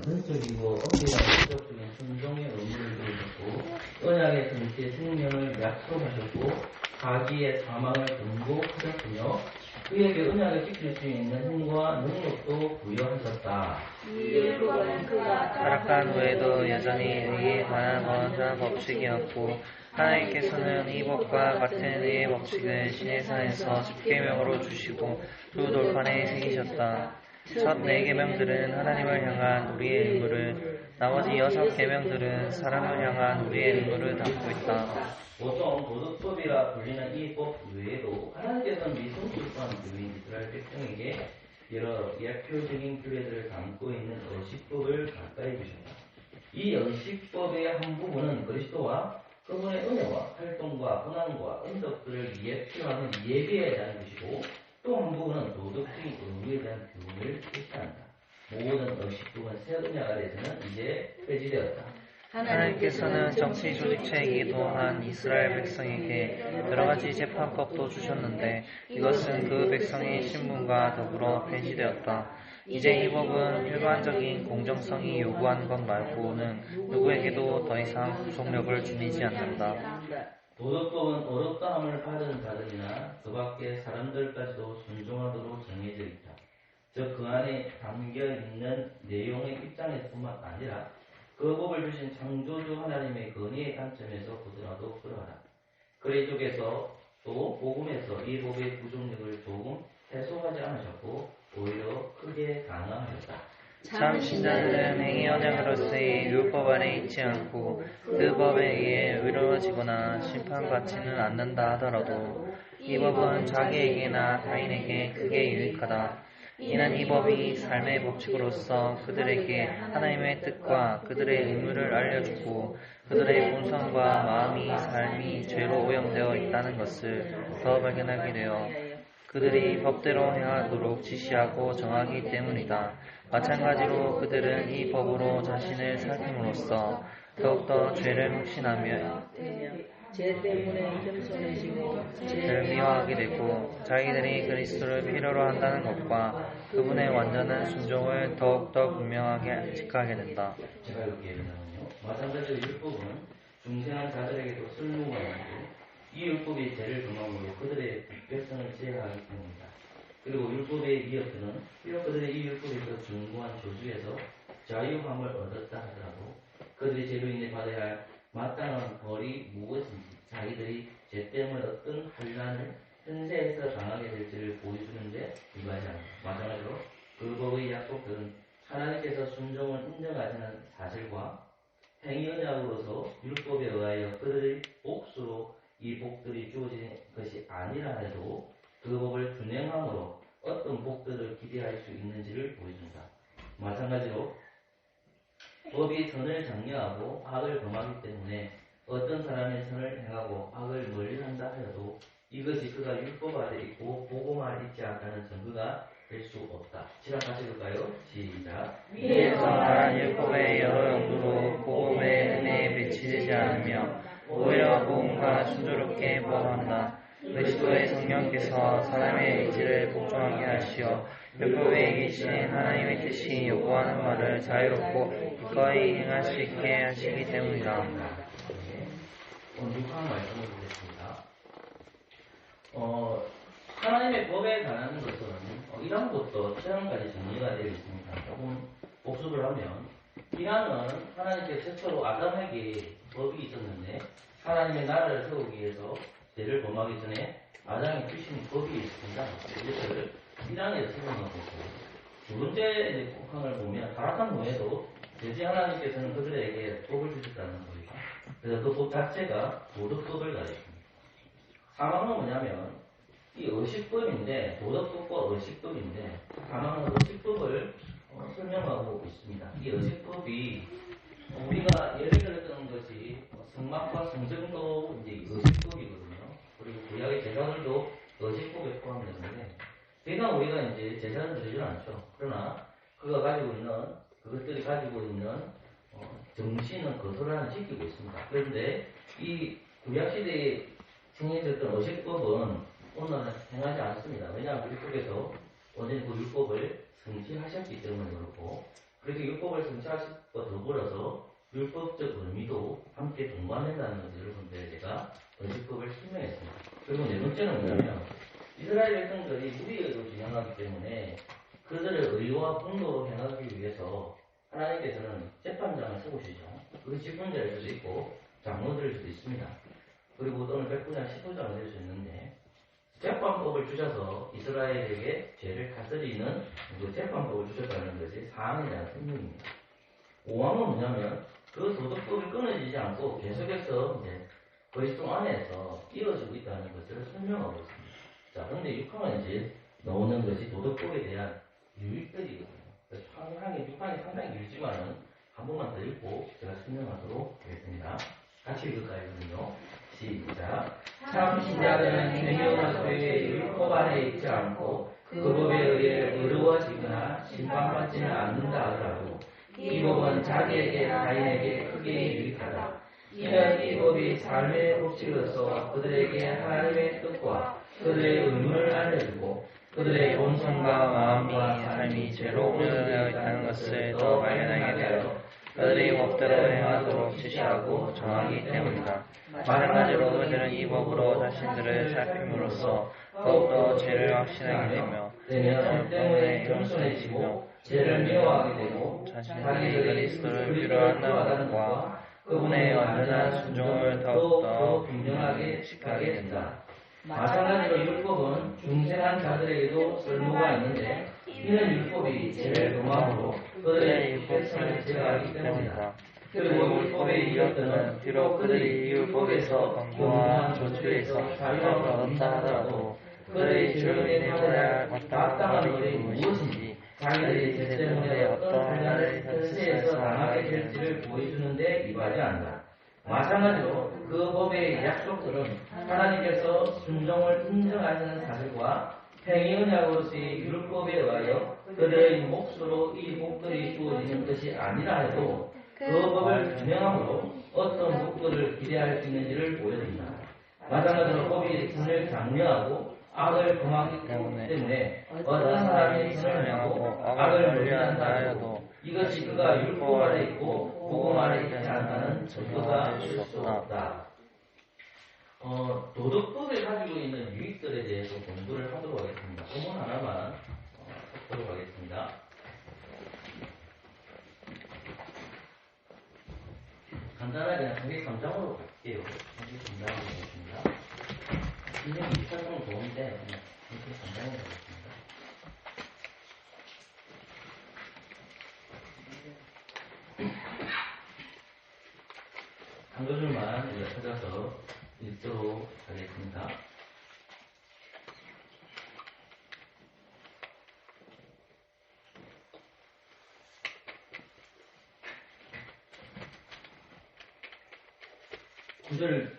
전적이고 엄밀한 인격적인 순종의 의무를 보여줬고 언약의 성취의 생명을 약속하셨고 자기의 사망을 경고하셨으며 그에게 언약을 지킬 수 있는 힘과 능력도 부여하셨다. 타락한 후에도 여전히 의에 관한 언어나 법칙이었고 하나님께서는 이 법과 같은 의의 법칙을 시내산에서 십계명으로 주시고 두 돌판에 새기셨다. 첫 4계명들은 하나님을 향한 우리의 의무를, 나머지 6계명들은 사람을 향한 우리의 의무를 담고 있다. 보통 도덕법이라 불리는 이 법 외에도 하나님께서는 미성숙한 교인 이스라엘 백성에게 여러 예표적인 규례들을 담고 있는 의식법을 가까이 주셨다. 이 의식법의 한 부분은 그리스도와 그분의 은혜와 활동과 고난과 은덕들을 예표하는 예배에 대한 것이고 또 한 부분은 도덕적인 의무에 대한 교훈을 제시한다. 모든 의식법은 새 언약 아래서는 이제 폐지되었다. 하나님께서는 정치 조직체이기도 한 이스라엘 백성에게 여러 가지 재판법도 주셨는데 이것은 그 백성의 신분과 더불어 폐지되었다. 이제 이 법은 일반적인 공정성이 요구하는 것 말고는 누구에게도 더 이상 구속력을 지니지 않는다. 도덕법은 어렵다함을 받은 자들이나 그 밖의 사람들까지도 순종하도록 정해져 있다. 즉 그 안에 담겨있는 내용의 입장에서뿐만 아니라 그 법을 주신 창조주 하나님의 권위의 관점에서 보더라도 그러하다. 그리 쪽에서 또 복음에서 이 법의 부족력을 조금 해소하지 않으셨고 오히려 크게 강화하셨다. 참 신자들은 행위 언약으로서의 율법 안에 있지 않고 그 법에 의해 의로워지거나 심판받지는 않는다 하더라도 이 법은 자기에게나 타인에게 크게 유익하다. 이는 이 법이 삶의 법칙으로서 그들에게 하나님의 뜻과 그들의 의무를 알려주고 그들의 본성과 마음이 삶이 죄로 오염되어 있다는 것을 더 발견하게 되어 그들이 법대로 행하도록 지시하고 정하기 때문이다. 마찬가지로 그들은 이 법으로 자신을 살핌으로써 더욱더 죄를 묵신하며 죄 때문에 겸손해지고 죄를 미워하게 되고 자기들이 그리스도를 필요로 한다는 것과 그분의 완전한 순종을 더욱더 분명하게 직하게 된다. 제가 이렇게 얘기하면요. 마찬가지로 율법은 중생한 자들에게도 쓸모가 있고 이 율법이 죄를 금함으로 그들의 백성을 제하기 때문이다. 그리고 율법의 이어표는 비록 그들의 이 율법에서 중고한 저주에서 자유함을 얻었다 하더라도 그들이 죄로 인해 받아야 할 마땅한 벌이 무엇인지 자기들이 죄 때문에 어떤 환난을 현세에서 당하게 될지를 보여주는 데 불과하지 않다. 마찬가지로 그 법의 약속들은 하나님께서 순종을 인정하시는 사실과 행위 언약으로서 율법에 의하여 그들의 몫으로 이 복들이 주어진 것이 아니라 해도 그 법을 준행함으로 어떤 복들을 기대할 수 있는지를 보여준다. 마찬가지로 법이 선을 장려하고 악을 범하기 때문에 어떤 사람이 선을 행하고 악을 멀리한다 하여도 이것이 그가 율법 아래 있고 복음 아래 있지 않다는 증거가 될 수 없다. 시작 다시 볼까요? 시작. 위에서 말한 율법의 여러 용도로 복음의 은혜에 배치되지 않으며 오히려 복음과 순조롭게 범한다. 그리스도의 성령께서 사람의 의지를 복종하게 하시어 율법에 계신 하나님의 뜻이 요구하는 말을 자유롭고 기꺼이 행할 수 있게 하시기 때문이다. 오늘 6항 말씀을 보겠습니다. 하나님의 법에 관한 것은 1항부터 7항까지 정리가 되어 있습니다. 조금 복습을 하면 1항은 하나님께 최초로 아담에게 법이 있었는데 하나님의 나라를 세우기 위해서 죄를 범하기 전에 아담이 주신 법이 있습니다. 이것을 1항에서 설명하고 있고 두 번째 항을 보면 타락한 후에도 이제 하나님께서는 그들에게 법을 주셨다는 겁니다. 그래서 그 법 자체가 도덕법을 가리킵니다. 3항은 뭐냐면 이 의식법인데 도덕법과 의식법인데 3항은 의식법을 설명하고 있습니다. 이 의식법이 우리가 예를 들었던 것이 성막과 성전도 이제 의식법이거든요. 그리고 구약의 제사들도 의식법에 포함되는데 대강 우리가 이제 제사를 드리지 않죠. 그러나 그것들이 가지고 있는 정신은 거스를 지키고 있습니다. 그런데 이 구약시대에 정해졌던 의식법은 오늘은 행하지 않습니다. 왜냐하면 그리스도께서 언제나 그 율법을 성취하셨기 때문에 그렇고 그래서 율법을 성취하시고 더불어서 율법적 의미도 함께 동반된다는 것을 여러분들 제가 언식법을 설명했습니다. 그리고 네 번째는 뭐냐면 이스라엘 백성들이 무리에도 진행하기 때문에 그들의 의와 분노로 행하기 위해서 하나님께서는 재판장을 세우시죠. 그게 집권자일 수도 있고 장로들일 수도 있습니다. 그리고 또는 백부장, 시부장을 낼 수 있는데 재판법을 주셔서 이스라엘에게 죄를 다스리는 그 재판법을 주셨다는 것이 사항에 대한 설명입니다. 5항은 뭐냐면 그 도덕법이 끊어지지 않고 계속해서 이제 그리스도 안에서 이어지고 있다는 것을 설명하고 있습니다. 자, 그런데 6항은 이제 나오는 것이 도덕법에 대한 유익들이거든요. 그래서 6항이 상당히 길지만은 한 번만 더 읽고 제가 설명하도록 하겠습니다. 같이 읽을까요, 그럼요? 시작. 참 신자들은 행위나 소유의 율법 안에 있지 않고 그 법에 의해 의로워지거나 심판받지는 않는다 하더라도 이 법은 자기에게 타인에게 크게 유익하다. 이는 이 법이 삶의 법칙으로서 그들에게 하나님의 뜻과 그들의 의무를 알려주고 그들의 본성과 마음과 삶이 죄로 오염되어 있다는 것을 더 발견하게 되어 그들의 법대로 행하도록 지시하고 정하기 때문이다. 마찬가지로 그들은 이 법으로 자신들을 살핌으로써 더욱더 죄를 확신하게 되며 그 때문에 겸손해지고 죄를 미워하게 되고 자신들이 그리스도를 필요한다는 것과 그분의 완전한 순종을 더욱더 분명하게 지키게 된다. 마찬가지로 율법은 중생한 자들에게도 쓸모가 있는데 이는 율법이 죄를 범함으로 그들의 육체성을 제거하기 때문이다. 그리고 율법의 이것들은 비록 그들이 율법에서 강구한 조치에서 자유함을 얻는다 하더라도 그들의 죄를 받아야 할 마땅한 것이 무엇인지 자기들의 죄 때문에 어떤 한나라의 현세에서 당하게 될지를 보여주는데 이바지 않는다. 마찬가지로 그 법의 약속들은 하나님께서 순종을 인정하시는 사실과 행위 언약으로서의 율법에 의하여 그들의 몫으로 이 복들이 주어지는 것이 아니라 해도 그 법을 준행함으로 어떤 복들을 기대할 수 있는지를 보여준다. 마찬가지로 법이 선을 장려하고 악을 금하기 때문에 어떤 사람이 선을 행하고 악을 멀리한다 하여도 이것이 그가 율법 아래 있고 복음 아래 있지 않다는 증거가 될 수 없다. 도덕법에 가지고 있는 유익들에 대해서 공부를 하도록 하겠습니다. 본문 하나만 보도록 하겠습니다. 간단하게 그냥 3장으로 갈게요. 3장으로 가겠습니다. 인생 24장은 좋은데 그냥 3장으로 가겠습니다. 한 구절만 우리가 찾아서 읽도록 하겠습니다.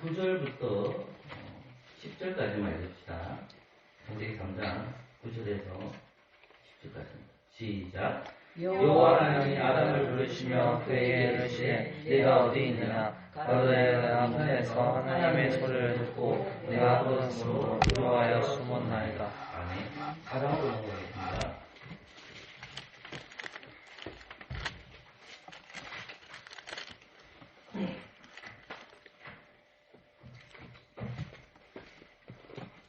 구절부터 10절까지만 읽읍시다. 창세기 3장 9절에서 10절까지입니다. 시작. 여호와 하나님이 아담을 부르시며 그에게 이르시되 내가 어디 있느냐 가로되 내가 문에서 하나님의 소리를 듣고 내가 그것으로 두려워하여 숨었나이다. 아멘. 4장으로 넘어가겠습니다.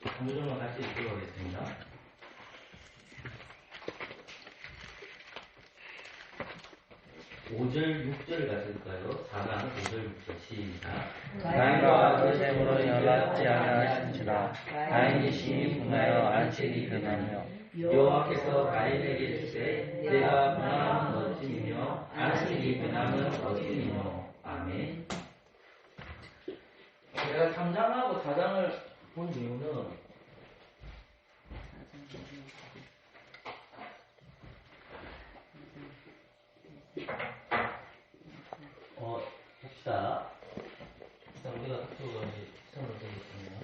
한 구절만 같이 읽도록 하겠습니다. 5절, 6절 같이 읽을까요? 4장 5절, 6절 시작. 가인과 아벨으로 연락지 아니하신지라 가인이 심히 분하여 안식이 변하며 여호와께서 가인에게 이르시되 내가 분함은 어찌미며 안식이 변함은 어찌미며. 아멘. 제가 3장하고 4장을 본 이유는 봅시다. 일단 우리가 그쪽으로 시선을 드리겠습니다.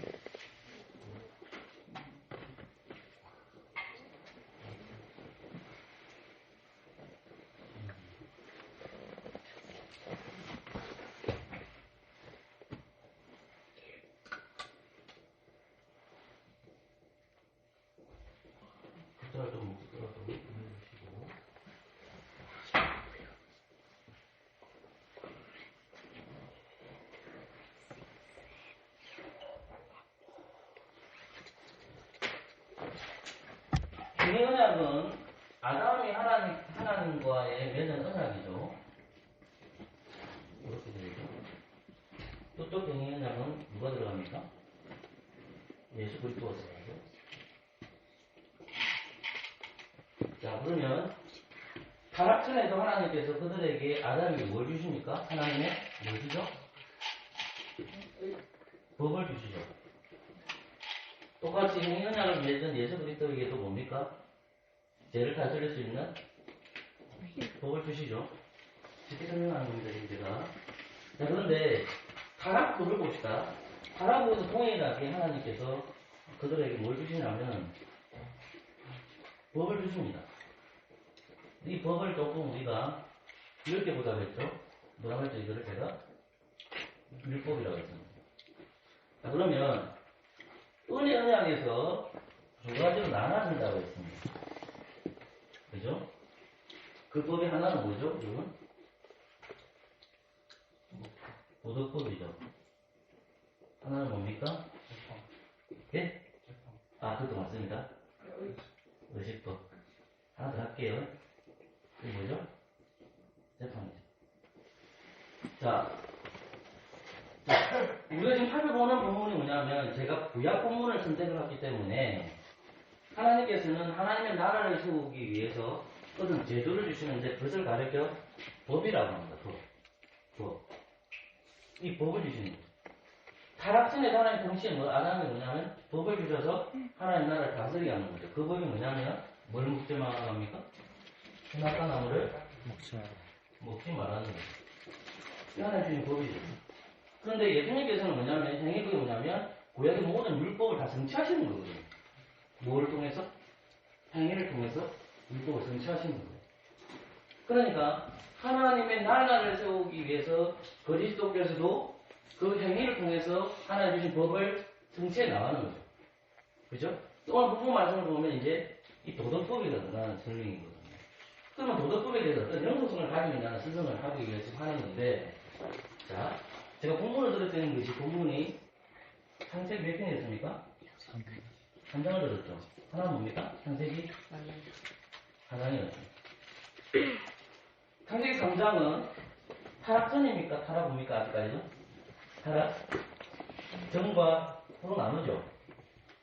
좀 묶더라도 해주시고 언약은 아담이 하나님과의 맺은 언약이죠. 이렇게 되죠. 또 행위 언약은 누가 들어갑니까? 예수 그리스도가 들어가죠. 자, 그러면 타락전에도 하나님께서 그들에게 아담에게 뭘 주십니까? 하나님의 뭘 주죠? 법을 주시죠. 똑같이 행위언약을 맺은 예수 그리스도에게도 뭡니까? 죄를 다스릴 수 있는 법을 주시죠. 쉽게 설명하는 겁니다, 제가. 자, 그런데 타락법을 봅시다. 타락법에서 동일하게 하나님께서 그들에게 뭘 주시냐면 법을 주십니다. 이 법을 조금 우리가 이렇게 보다 했죠. 뭐라고 했죠? 이거를 제가 율법이라고 했습니다. 자, 그러면 은혜 언약에서 두 가지로 나눠진다고 했습니다. 그죠? 그 법이 하나는 뭐죠? 그건 도덕법이죠. 하나는 뭡니까? 예? 아, 그것도 맞습니다. 의식법. 하나 더 할게요. 이게 뭐죠? 재판이죠. 자, 우리가 지금 살펴보는 본문이 뭐냐면 제가 구약 본문을 선택을 했기 때문에 하나님께서는 하나님의 나라를 세우기 위해서 어떤 제도를 주시는데 그것을 가르쳐 법이라고 합니다. 법. 이 법을 주시는 거예요. 타락전에도 하나님 동시에 아담이 뭐냐면 법을 주셔서 하나님 나라를 다스리게 하는 거죠. 그 법이 뭐냐면 뭘 먹지 말라는 겁니까? 선악과 나무를 먹지 말라는 거죠. 이 하나님 주신 법이죠. 그런데 예수님께서는 뭐냐면 행위법이 뭐냐면 구약의 모든 율법을 다 성취하시는 거거든요. 뭐를 통해서? 행위를 통해서 율법을 성취하시는 거예요. 그러니까 하나님의 나라를 세우기 위해서 그리스도께서도 그 행위를 통해서 하나님 주신 법을 성취해 나가는 거죠. 그죠? 오늘 부분 말씀을 보면 이제 이 도덕법이라는 설명이거든요. 그러면 도덕법에 대해서 어떤 영속성을 가지고 있는 스승을 하기 위해서 하는 건데, 자, 제가 본문을 들었던 것이 본문이 창세기 몇 편이었습니까? 3장을 들었죠. 하나는 뭡니까? 창세기 하나이었죠. 창세기 3장은 타락전입니까? 타락입니까? 아직까지는? 타락? 전과 후로 나누죠.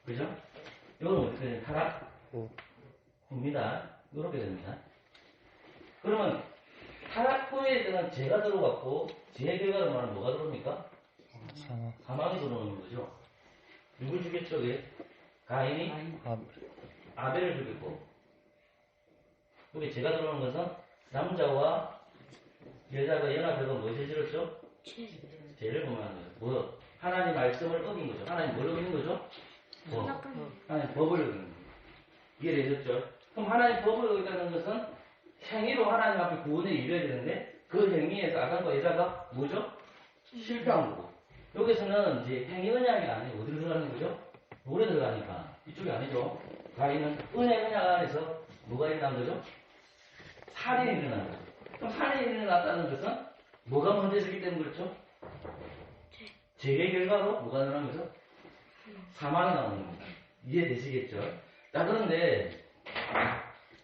그죠? 이건 어떻게 되냐? 타락? 후입니다. 이렇게 됩니다. 그러면 타락 후에 대한 죄가 들어갔고 죄의 결과로 말하면 뭐가 들어옵니까? 사망이 들어오는 거죠. 누굴 죽였죠? 왜? 가인이 아벨을 죽였고, 여기 죄가 들어오는 것은 남자와 여자가 연합해서 무엇을 지었죠? 죄를 범하는 거죠. 뭐? 하나님 말씀을 어긴 거죠. 하나님 뭘 어긴 거죠? 하나님 법을 어긴 거죠. 이해되셨죠? 그럼 하나님 법을 어긴다는 것은 행위로 하나님 앞에 구원을 이루어야 되는데 그 행위에서 아담과 여자가 뭐죠? 실패한 거고. 여기서는 이제 행위 언약이 아니고 어디로 들어가는 거죠? 노래 들어가니까 이쪽이 아니죠. 가인은 은혜 언약 안에서 뭐가 일어난 거죠? 살인이 일어난 거죠. 그럼 살인이 일어났다는 것은 뭐가 먼저 있었기 때문에 그렇죠? 죄의 결과로 뭐가 일어난 거죠? 사망이 나오는 겁니다. 이해되시겠죠? 자, 그런데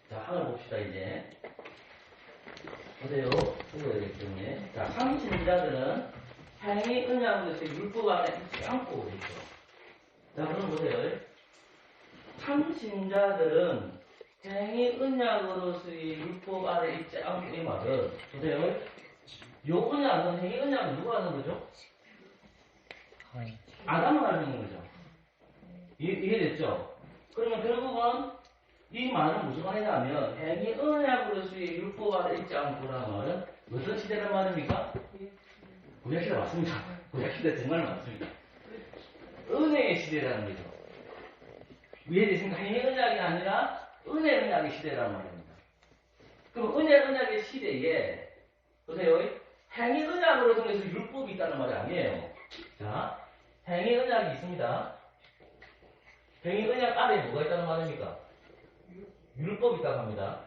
자, 하늘 봅시다. 이제 보세요. 읽어야 되기 때문에. 자, 삼신자들은 행위 언약으로서 율법 안에 있지 않고 있죠. 자, 그럼 보세요. 삼신자들은 행위 언약으로서의 율법 안에 있지 않고 이 말은 보세요. 요 언약은 행위 언약은 누가 하는 거죠? 아담을 하는 거죠. 이해됐죠? 그러면 결국은 이 말은 무슨 말이냐면 행위 언약으로서의 율법 안에 있지 않고라는 말은 어떤 시대란 말입니까? 구약시대 맞습니다. 구약시대 정말 맞습니다. 은혜의 시대라는 거죠. 이해되십니까? 행위 언약이 아니라 은혜 언약의 시대라는 말입니다. 그럼 은혜 언약의 시대에 보세요. 행위 언약으로 통해서 율법이 있다는 말이 아니에요. 자, 행위 언약이 있습니다. 행위 언약 안에 뭐가 있다는 말입니까? 율법이 있다고 합니다.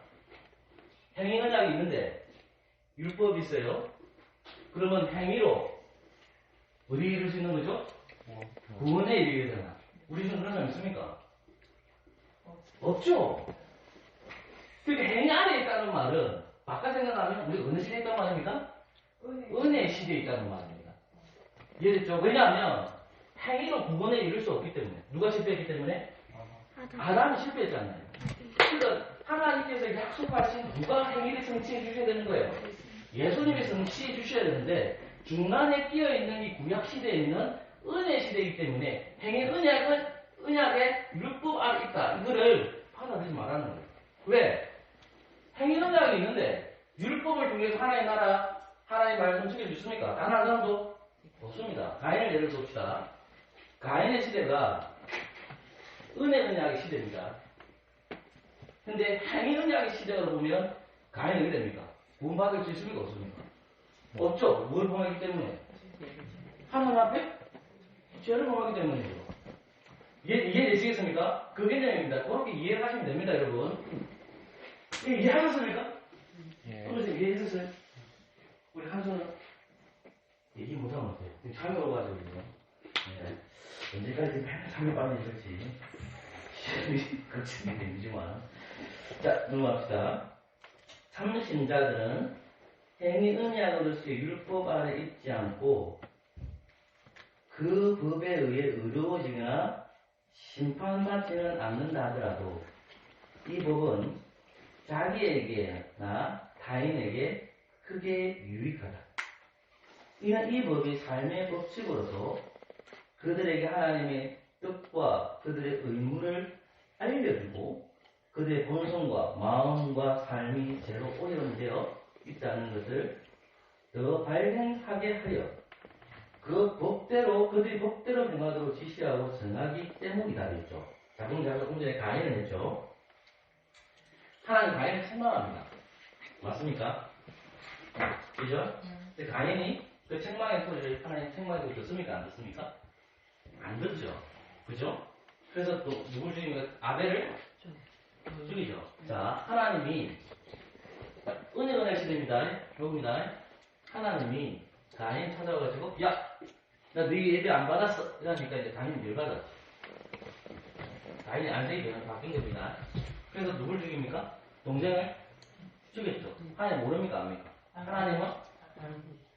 행위 언약이 있는데 율법이 있어요. 그러면 행위로 어디 이룰 수 있는 거죠? 구원에 이르게 되나? 우리 중 그런 사람 있습니까? 없죠. 그러니까 행위 안에 있다는 말은 바깥 생각하면 우리 어느 시대에 있다는 말입니까? 은혜 시대에 있다는 말입니다. 이해됐죠? 왜냐하면 행위로 구원에 이룰 수 없기 때문에. 누가 실패했기 때문에? 아담이 실패했잖아요. 그러니까 하나님께서 약속하신 누가 행위를 성취해 주셔야 되는 거예요. 예수님이 성취해 주셔야 되는데 중간에 끼어 있는 이 구약 시대에 있는 은혜 시대이기 때문에 행위 은약의 율법 안에 있다. 이거를 받아들이지 말라는 거예요. 왜? 행위 은약이 있는데 율법을 통해서 하나님 나라, 하나님 말씀 지켜주십니까? 단 한 사람도 없습니다. 가인을 예를 듭시다. 가인의 시대가 은혜 은약의 시대입니다. 근데 행위 은약의 시대로 보면 가인은 어떻게 됩니까? 구원받을 수 있습니까? 없습니까? 없죠. 뭘 범하기 때문에? 하나님 앞에 죄를 범하기 때문이죠. 이해되시겠습니까? 그 개념입니다. 그렇게 이해를 하시면 됩니다, 여러분. 이해하셨습니까? 예. 선생님 이해했었어요? 우리 한손은 얘기 못하면 어때요? 참여 오가지고 네. 언제까지 참여 빠져 있을지 걱정이 되지만 자 넘어갑시다. 참신자들은 행위 은약으로서의 율법 아래 있지 않고 그 법에 의해 의로워지거나 심판받지는 않는다 하더라도 이 법은 자기에게나 타인에게 크게 유익하다. 이는 이 법이 삶의 법칙으로서 그들에게 하나님의 뜻과 그들의 의무를 알려주고 그들의 본성과 마음과 삶이 제로 오염되어 있다는 것을 더 발견하게 하여 그 법대로 그들이 법대로 행하도록 지시하고 정하기 때문이다 했죠. 자, 그럼 제가 조금 전에 가인을 했죠. 하나님 가인을 책망합니다. 맞습니까? 그죠? 근데 가인이 그 책망의 소리를 하나님 책망의 소리 듣습니까? 안 듣습니까? 안 듣죠. 그죠? 그래서 또 누굴 죽입니까? 아벨을 죽이죠. 자, 하나님이 은혜 시대입니다. 배웁니다. 하나님이 가인 찾아와가지고 야! 나 너희 예배 안 받았어. 이러니까 이제 가인이 열받았지. 가인이 안되기 전에 바뀐 겁니다. 그래서 누굴 죽입니까? 동생을 죽였죠. 하나님 모릅니까? 압니까? 하나님은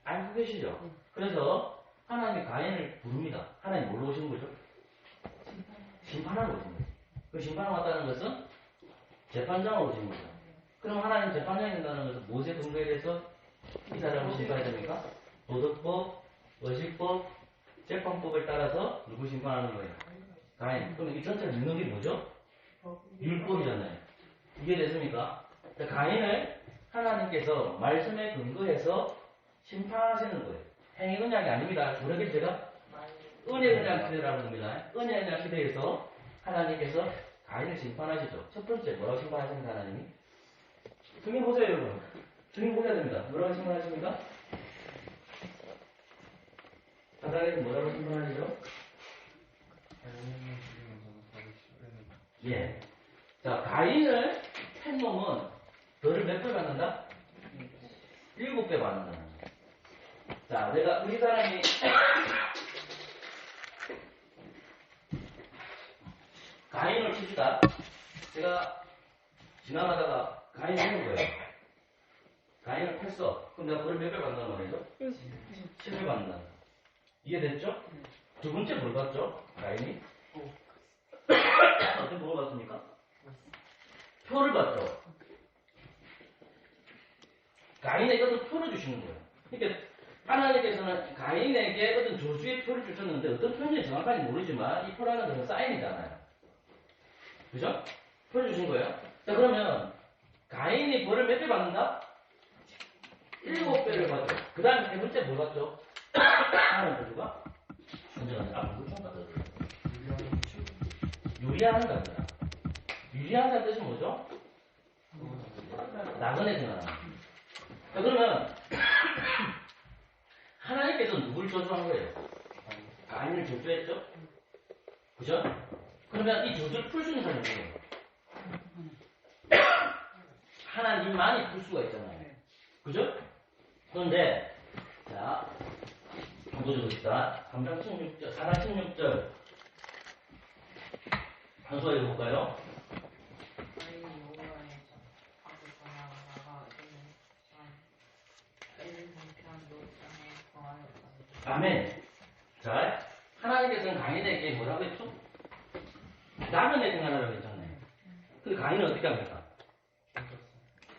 알고 계시죠. 그래서 하나님이 가인을 부릅니다. 하나님 뭘로 오신 거죠? 심판하러 오신 거죠. 그 심판하러 왔다는 것은 재판장으로 오신 거죠. 그럼 하나님 재판장이 된다는 것은 무엇에 근거해서 이 사람을 심판해야 됩니까? 도덕법, 의식법, 재판법을 따라서 누구 심판하는 거예요? 가인. 그럼 이 전체를 읽는 게 뭐죠? 율법이잖아요. 이해됐습니까? 가인을 하나님께서 말씀에 근거해서 심판하시는 거예요. 행위 은약이 아닙니다. 그러게 제가 은혜 은약 시대라는 겁니다. 은혜 은약 시대에서 하나님께서 가인을 심판하시죠. 첫 번째 뭐라고 심판하십니까? 하나님이? 증인 보세요, 여러분. 증인 보셔야 됩니다. 뭐라고 심판하십니까? 바닥에서 뭐라고 심판하시죠? 예. 자, 가인을 한 놈은 너를 몇 배 받는다? 7배 받는다. 자, 우리 사람이 가인을 칩시다. 제가 지나가다가 가인을 해는 거예요. 가인을 했어. 그럼 내가 너를 몇 배 받는단 말이죠? 7배 받는다. 이해됐죠? 두 번째 뭘 받죠? 가인이? 어떻게 뭘 받습니까? 표를 받죠. 가인에게 어떤 표를 주시는 거예요. 그러니까 하나님께서는 가인에게 어떤 저주의 표를 주셨는데 어떤 표인지 정확하게 모르지만 이 표라는 것은 사인이잖아요. 그죠? 표를 주신 거예요. 자, 그러면 가인이 벌을 몇 배 받는다? 7배를 받죠. 그 다음에 세 번째 뭘 받죠? 하나님 저주가 언제가 앞으로 좀 받아요. 유리한다는 거야. 유리한다는 뜻이 뭐죠? 나그네 생활하는. 자, 그러면 하나님께서 누굴 저주한 거예요? 가인을 저주했죠? 그죠? 그러면 이 저주를 풀 수 있는 사람이 누구예요? 하나님만이 풀 수가 있잖아요. 그죠? 그런데 자, 한번 보여줍시다. 3장 16절, 4장 16절 한소화 읽어볼까요? 아멘. 자, 하나님께서는 가인에게 뭐라고 했죠? 나그네 생활하라고 했잖아요. 근데 가인은 어떻게 합니까?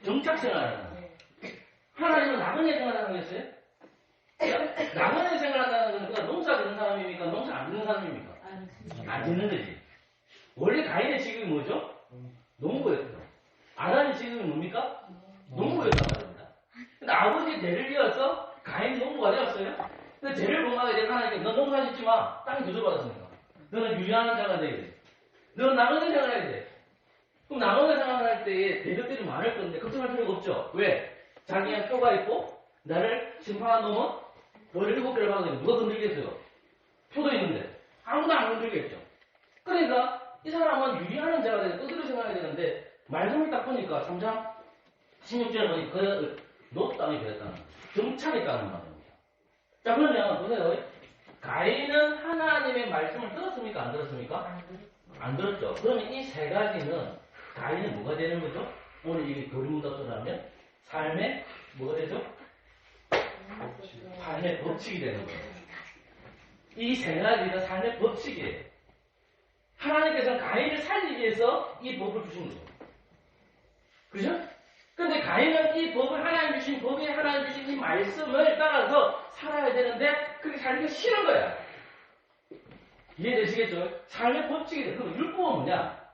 정착 생활하라. 하나님은 나그네 생활하라고 했어요? 나그네 생활한다는 건 그냥 농사 짓는 사람입니까? 농사 안 짓는 사람입니까? 안 짓는 거지. 원래 가인의 직업이 뭐죠? 농부였죠. 아담의 직업이 뭡니까? 농부였단 말입니다. 근데 아버지 대를 이어서 가인이 농부가 되었어요. 근데 죄를 범하게 된 하나님께 너 농사 짓지 마. 땅이 조져받았으니까. 너는 유리하는 자가 돼야 돼. 너는 나그네 생활해야 돼. 그럼 나그네 생활할 때에 대적들이 많을 건데 걱정할 필요가 없죠. 왜? 자기가 표가 있고 나를 심판한 놈은 벌을 7배를 받아야 돼. 누가 건들겠어요? 표도 있는데 아무도 안 건들겠죠. 그러니까 이 사람은 유리하는 자가 되고 뜻으로 생각해야 되는데 말씀을 딱 보니까 3장 16절에 보니 그 노 땅이 되었다는 정착했다는 말입니다. 자, 그러면 보세요. 가인은 하나님의 말씀을 들었습니까? 안 들었습니까? 안 들었죠. 그러면 이 세 가지는 가인은 뭐가 되는 거죠? 오늘 이 교리문답서라면 삶의 뭐가 되죠? 삶의 법칙이 되는 거예요. 이 세 가지가 삶의 법칙이에요. 하나님께서는 가인을 살리기 위해서 이 법을 주신 거죠. 그죠? 근데 가인은 이 법을 하나님 주신 법이 하나님 주신 이 말씀을 따라서 살아야 되는데 그렇게 살기가 싫은 거야. 이해되시겠죠? 삶의 법칙이 돼. 그럼 율법은 뭐냐?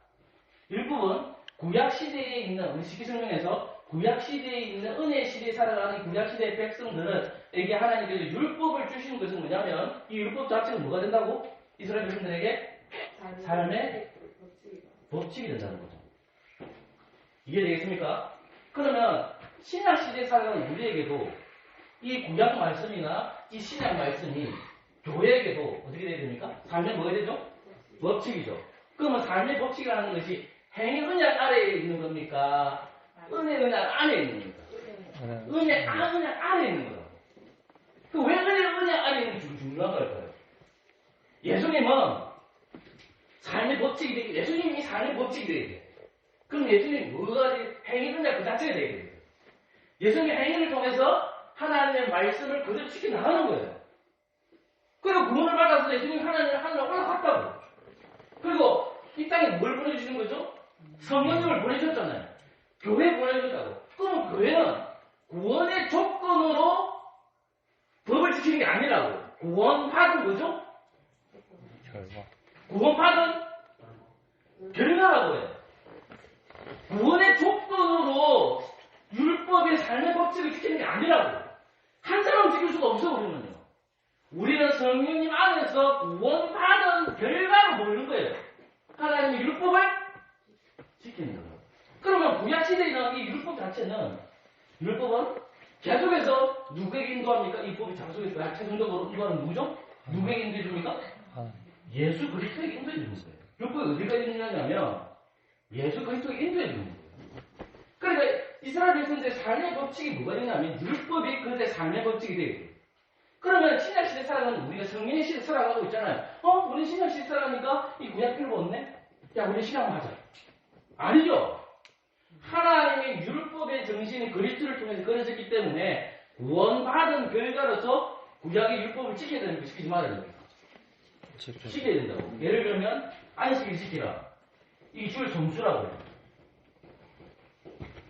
율법은 구약 시대에 있는 우리 십기성경에서 구약 시대에 있는 은혜 시대에 살아가는 구약 시대의 백성들에게 하나님께서 율법을 주신 것은 뭐냐면 이 율법 자체가 뭐가 된다고? 이스라엘 백성들에게 삶의 법칙이 된다는 거죠. 이해되겠습니까? 그러면 신약 시대에 살아가는 우리에게도 이 구약 말씀이나 이 신약 말씀이 교회에게도 어떻게 돼야 됩니까? 삶의 뭐가 되죠? 법칙이죠. 그러면 삶의 법칙이라는 것이 행위 언약 아래에 있는 겁니까? 은혜 언약 안에 있는 겁니까? 은혜 언약 아래에 있는 거라고. 그 왜 은혜 언약 안에 있는 게 중요한 걸까요? 예수님은 삶의 법칙이 되기, 예수님이 삶의 법칙이 되야 돼. 그럼 예수님이 뭐가 돼? 행위 언약 그 자체가 되야 돼. 예수님의 행위를 통해서 하나님의 말씀을 그대로 지켜나가는 거예요. 그리고 구원을 받아서 예수님이 하나님을 올라갔다고. 그리고 이 땅에 뭘 보내주시는 거죠? 성령님을 보내주셨잖아요. 교회 보내주셨다고. 그럼 교회는 구원의 조건으로 법을 지키는 게 아니라고. 구원받은 거죠? 구원받은 결과라고 해요. 구원의 조건으로 율법의 삶의 법칙을 지키는 게 아니라고. 한 사람은 지킬 수가 없어, 우리는요. 우리는 성령님 안에서 구원받은 결과로 보이는 거예요. 하나님의 율법을 지키는 거예요. 그러면 구약시대에 나온 이 율법 자체는, 율법은 계속해서 누구에게 인도합니까? 이 법이 계속해서 최종적으로 인도하는 누구죠? 누구에게 인도해 줍니까? 예수 그리스도에게 인도해 주는 거예요. 율법이 어디까지 인도하냐면 예수 그리스도에게 인도해 주는 거예요. 그러니까 이스라엘 백성들의 삶의 법칙이 뭐가 되냐면 율법이 그들의 삶의 법칙이 돼요. 그러면 신약시대 살아가는 우리가 성령의 시대 살아가고 있잖아요. 우리 신약시대 살아가니까 이 구약 필요가 없네? 야, 우리 신약만 하자. 아니죠. 하나님의 율법의 정신이 그리스도를 통해서 그려졌기 때문에 구원받은 결과로서 구약의 율법을 지켜야 되는 거 지키지 말아야 됩니다. 지켜야 된다고. 예를 들면 안식일 지키라. 이게 주의 점수라고 해요.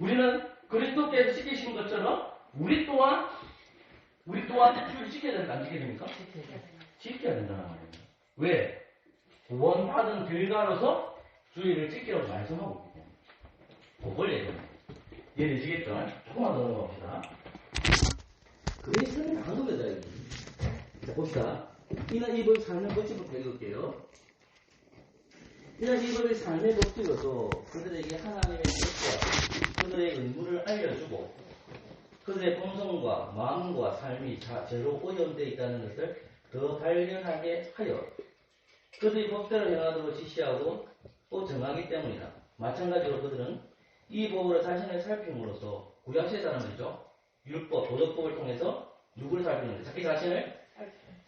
우리는 그리스도께서 지키신 것처럼 우리 또한 주를 지켜야 되는가 안 지켜야 됩니까? 지켜야 된다는 말입니다. 왜? 구원받은 결과로서 주의를 지키라고 말씀하고 있기 때문에. 그걸 얘기합니다. 이해되시겠죠? 조금만 더 넘어갑시다. 그게 설명 다 거다, 여기. 자, 봅시다. 이는 이 법의 삶의 법칙부터 읽을게요. 이는 이 법의 삶의 법칙으로서 그들에게 하나님의 뜻과 그들의 의무를 알려주고 그들의 본성과 마음과 삶이 자체로 오염되어 있다는 것을 더 발견하게 하여 그들이 법대로 행하도록 지시하고 또 정하기 때문이다. 마찬가지로 그들은 이 법으로 자신을 살핌으로써 구약시대 사람들이죠. 율법, 도덕법을 통해서 누구를 살피는 거죠? 자기 자신을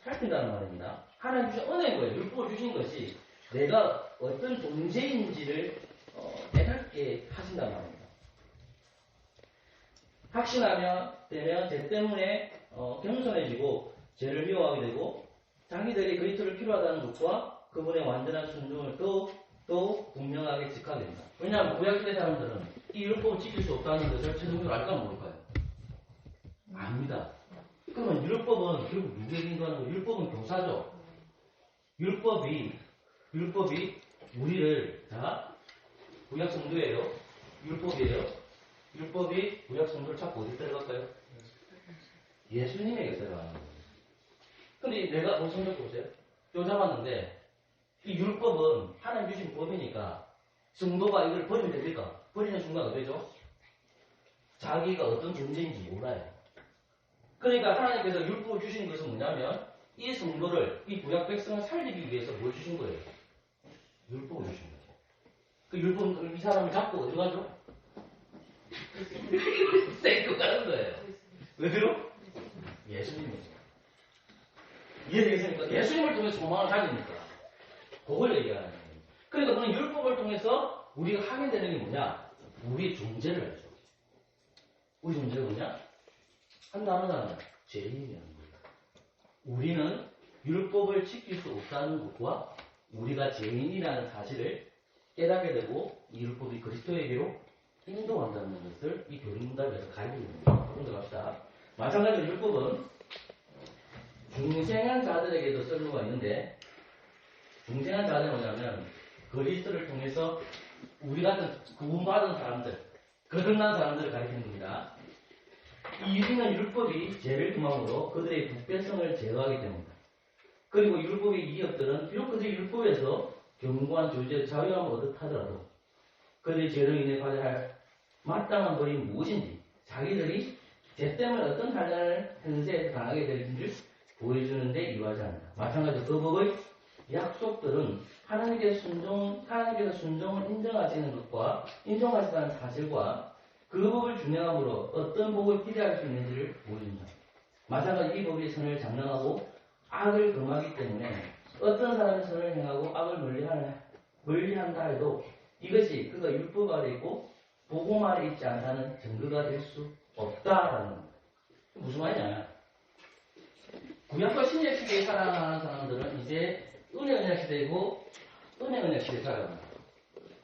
살핀다는 말입니다. 하나님 주신 은혜인 거예요. 율법을 주신 것이 내가 어떤 존재인지를 깨닫게 하신단 말입니다. 되면 죄 때문에 겸손해지고 죄를 미워하게 되고 자기들이 그리스도를 필요하다는 것과 그분의 완전한 순종을 더욱 분명하게 직하게 된다. 왜냐하면 구약시대 사람들은 이 율법을 지킬 수 없다는 것을 최종적으로 알까 모를까요? 압니다. 그러면 율법은 결국 누구에게 인도하는 거예요? 율법은 교사죠. 율법이 우리를 구약 성도예요. 율법이에요. 율법이 구약 성도를 찾고 어디 들어갈까요? 예수님에게 들어가는 거예요. 근데 내가 성경 보세요. 요 잡았는데 이 율법은 하나님 주신 법이니까 성도가 이걸 버리면 됩니까? 버리는 순간 어디죠? 자기가 어떤 존재인지 몰라요. 그러니까 하나님께서 율법을 주신 것은 뭐냐면 이 성도를, 이 구약 백성을 살리기 위해서 뭘 주신 거예요? 율법을 주신 거죠. 그 율법은 이 사람을 잡고 어디 가죠? 쌩긋 가는 거예요. 왜요? 예수님이죠. 이해되겠습니까? 예수님을 통해서 소망을 가지니까. 그걸 얘기하는 거예요. 그러니까 그는 율법을 통해서 우리가 하게 되는 게 뭐냐? 우리의 존재를 알죠. 우리 존재가 뭐냐? 한다는 죄인이라는 거예요. 우리는 율법을 지킬 수 없다는 것과 우리가 죄인이라는 사실을 깨닫게 되고 이 율법이 그리스도에게로 인도한다는 것을 이 교리문답에서 가르치는 거예요. 조금 더 갑시다. 마찬가지로 율법은 중생한 자들에게도 쓸모가 있는데 중생한 자들은 뭐냐면 그리스도를 통해서 우리 같은 구원받은 사람들, 거듭난 사람들을 가리키는 겁니다. 이유는 율법이 죄를 금함으로 그들의 부패성을 제어하기 때문이다. 그리고 율법의 이역들은 비록 그들이 율법에서 견고한 존재의 자유함을 얻었 하더라도 그들의 죄로 인해 받아야 할 마땅한 벌이 무엇인지 자기들이 죄 때문에 어떤 한란을 현세에서 당하게 될지를 보여주는데 이유하지 않는다. 마찬가지로 그 법의 약속들은 하나님께서 순종을 인정하시는 것과 인정하시다는 사실과 그 법을 준행함으로 어떤 복을 기대할 수 있는지를 보여준다. 마찬가지로 이 법이 선을 장량하고 악을 금하기 때문에 어떤 사람이 선을 행하고 악을 멀리한다 해도 이것이 그가 율법 아래 있고 복음 아래 있지 않다는 증거가 될 수 없다라는 겁니다. 무슨 말이냐? 구약과 신약 시대에 살아가는 사람들은 이제 은혜 언약 시대이고 은혜 언약 시대에 살아갑니다.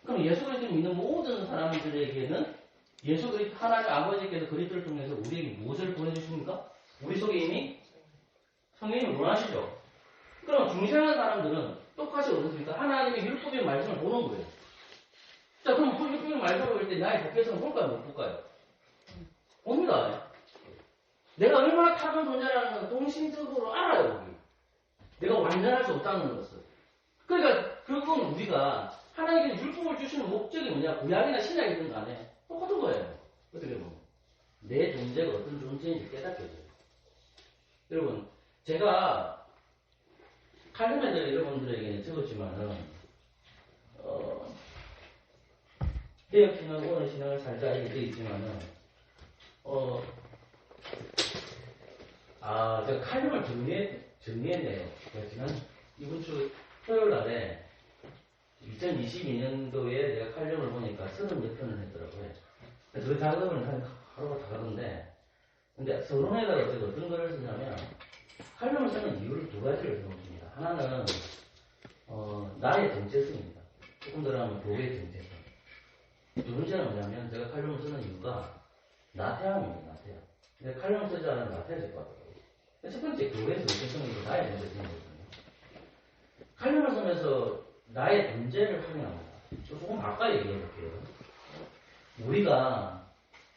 그럼 예수 그리스도를 믿는 모든 사람들에게는 예수 그리스도 하나님 아버지께서 그리스도를 통해서 우리에게 무엇을 보내주십니까? 우리 속에 이미 성령님을 원하시죠. 그럼 중생한 사람들은 똑같이 어떻습니까? 하나님의 율법의 말씀을 보는 거예요. 자, 그럼 그 율법의 말씀을 볼 때 나의 복개성을 볼까요? 못 볼까요? 봅니다. 내가 얼마나 타락한 존재라는 걸 동심적으로 알아요. 우리. 내가 완전할 수 없다는 것을. 그러니까 결국은 우리가 하나님께서 율법을 주시는 목적이 뭐냐? 구약이나 신약이든 간에 똑같은 거예요. 어떻게 보면. 내 존재가 어떤 존재인지 깨닫게 돼요. 여러분, 제가 칼럼에들 여러분들에게 적었지만은 개혁신앙, 오늘신앙을 살짝 이렇게 되어 있지만은 제가 칼럼을 정리했네요. 지난 이번 주 토요일 날에 2022년도에 내가 칼럼을 보니까 30몇 편을 했더라고요. 그 작업을 하루가 다 가던데, 근데 서론에다가 어떤 글을 쓰냐면, 칼럼을 쓰는 이유를 두 가지를 적습니다. 하나는, 나의 정체성입니다. 조금 더 하면 교회의 정체성. 두 번째는 뭐냐면, 제가 칼럼을 쓰는 이유가 나태함입니다, 나태함. 내가 칼럼을 쓰지 않으면 나태해질 것 같아요. 첫 번째, 교회의 정체성이고 나의 정체성이거든요. 칼럼을 쓰면서 나의 존재를 확인합니다. 조금 아까 얘기해 볼게요. 우리가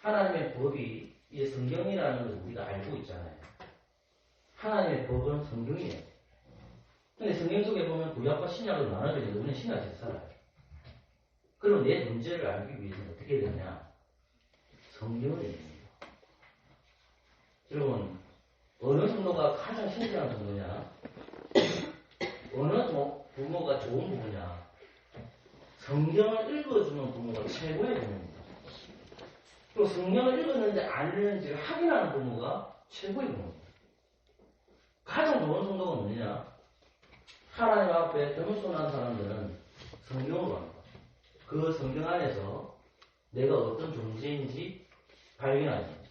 하나님의 법이 이 성경이라는 걸 우리가 알고 있잖아요. 하나님의 법은 성경이에요. 근데 성경 속에 보면 구약과 신약으로 나눠져 있는데 우리는 신약에서 살아요. 그럼 내 존재를 알기 위해서는 어떻게 해야 되냐? 성경을 읽습니다. 여러분, 어느 정도가 가장 신실한 정도냐? 어느 부모가 좋은 부모냐? 성경을 읽어주는 부모가 최고의 부모입니다. 또 성경을 읽었는지 안 읽었는지를 확인하는 부모가 최고의 부모입니다. 가장 좋은 성도가 뭐냐? 하나님 앞에 겸손한 사람들은 성경으로 합니다. 그 성경 안에서 내가 어떤 존재인지 발견하지.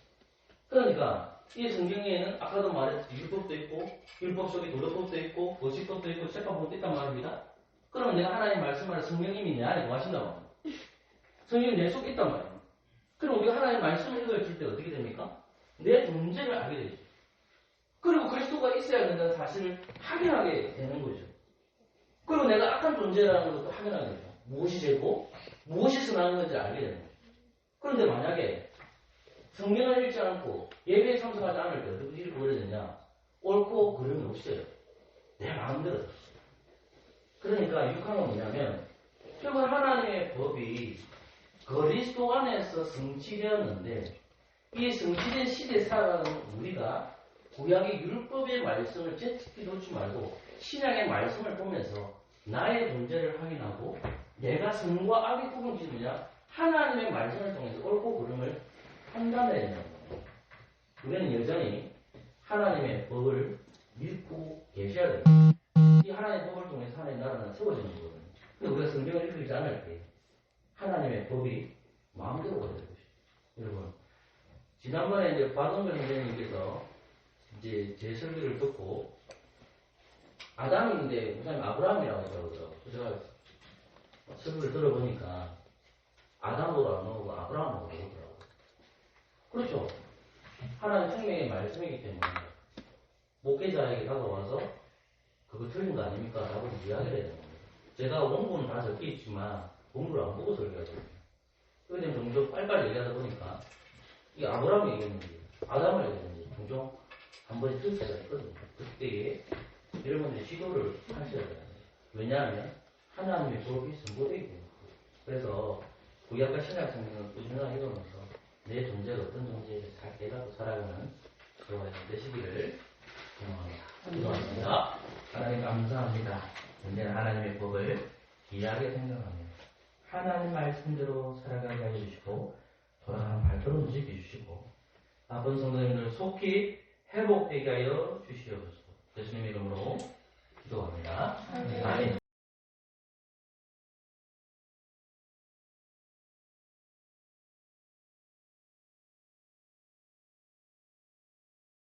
그러니까 이 성경에는 아까도 말했듯이 율법도 있고 율법 속에 도덕법도 있고 거식법도 있고 책가법도 있단 말입니다. 그럼 내가 하나님 말씀을 성령님이 내 안에 거하신단 말이에요. 성령이 내 속에 있단 말이에요. 그럼 우리가 하나님 말씀을 읽어줄 때 어떻게 됩니까? 내 존재를 알게 되죠. 그리고 그리스도가 있어야 된다는 사실을 확인하게 되는 거죠. 그리고 내가 악한 존재라는 것도 확인하게 되죠. 무엇이 죄고 무엇이 선한 건지 알게 되는 거죠. 그런데 만약에 성경을 읽지 않고 예배에 참석하지 않을 때 어떻게 일을 보여야 되냐? 옳고 그름이 없어요. 내 마음대로. 그러니까 육하는 뭐냐면 결국 하나님의 법이 그리스도 안에서 성취되었는데 이 성취된 시대에 살아가는 우리가 구약의 율법의 말씀을 제치기 놓지 말고 신약의 말씀을 보면서 나의 존재를 확인하고 내가 선과 악의 구분이 뭐냐? 하나님의 말씀을 통해서 옳고 그름을 판단해야 된다는 거예요. 우리는 여전히 하나님의 법을 믿고 계셔야 돼요. 이 하나님의 법을 통해서 하나님의 나라는 세워지는 거거든요. 근데 우리가 성경을 읽지 않을 때 하나님의 법이 마음대로가 되는 것이죠. 여러분, 지난번에 이제 박은걸 선생님께서 이제 제 설교를 듣고 아담인데 목사님 아브라함이라고 하더라고요. 제가 설교를 들어보니까 아담으로 안 나오고 아브라함으로 나오더라고요. 그렇죠. 하나님 생명의 말씀이기 때문에 목회자에게 다가와서 그거 틀린 거 아닙니까? 라고 이야기를 해야 되는 겁니다. 제가 원고는 다 적혀 있지만 공부를 안 보고 설교하거든요. 그게 되면 종종 빨리빨리 얘기하다 보니까 이 아브라함이 얘기했는지 아담을 얘기했는지 종종 한 번씩 틀 때가 있거든요. 그때에 여러분들이 지도를 하셔야 돼요. 왜냐하면 하나님의 법이 선보되기 때문에. 그래서 구약과 신약 성경을 꾸준하게 읽으면서 내 존재가 어떤 존재인지 잘 깨닫고 살아가는 저와 되시기를 기도합니다. 하나님 감사합니다. 언제나 하나님의 법을 귀하게 생각하며 하나님 말씀대로 살아가게 해주시고 돌아가는 발걸음을 지켜주시고 아픈 성도님들 속히 회복되게 하여 주시옵소서. 예수님 이름으로